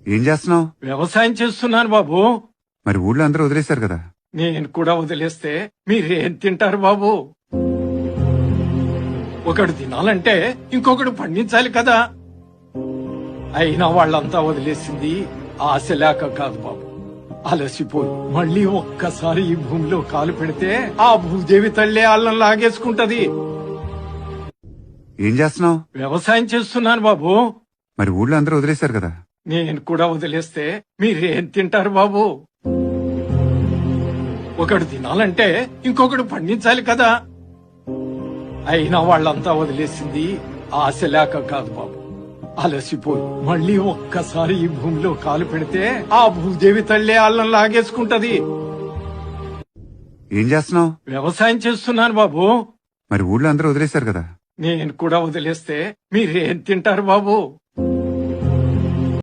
ఏం చేస్తున్నావు? వ్యవసాయం చేస్తున్నాను బాబు. మరి ఊళ్ళో అందరూ వదిలేశారు కదా. నేను కూడా వదిలేస్తే మీరేం తింటారు బాబు? ఒకడు తినాలంటే ఇంకొకడు పండించాలి కదా. అయినా వాళ్ళంతా వదిలేసింది ఆశ లేక కాదు బాబు, అలసిపోయి. మళ్ళీ ఒక్కసారి ఈ భూమిలో కాలు పెడితే ఆ భూదేవి తల్లే అల్లం లాగేసుకుంటది. ఏం చేస్తున్నావు? వ్యవసాయం చేస్తున్నాను బాబు. మరి ఊళ్ళో అందరూ వదిలేశారు కదా. నేను కూడా వదిలేస్తే మీరేం తింటారు బాబు? ఒకడు తినాలంటే ఇంకొకడు పండించాలి కదా. అయినా వాళ్ళంతా వదిలేసింది ఆశ లేక కాదు బాబు, అలసిపోయి. మళ్ళీ ఒక్కసారి ఈ భూమిలో కాలు పెడితే ఆ భూదేవి తల్లే అల్లం లాగేసుకుంటది. ఏం చేస్తున్నావు? వ్యవసాయం చేస్తున్నాను బాబు. మరి ఊళ్ళో అందరూ వదిలేశారు కదా. నేను కూడా వదిలేస్తే మీరేం తింటారు బాబు?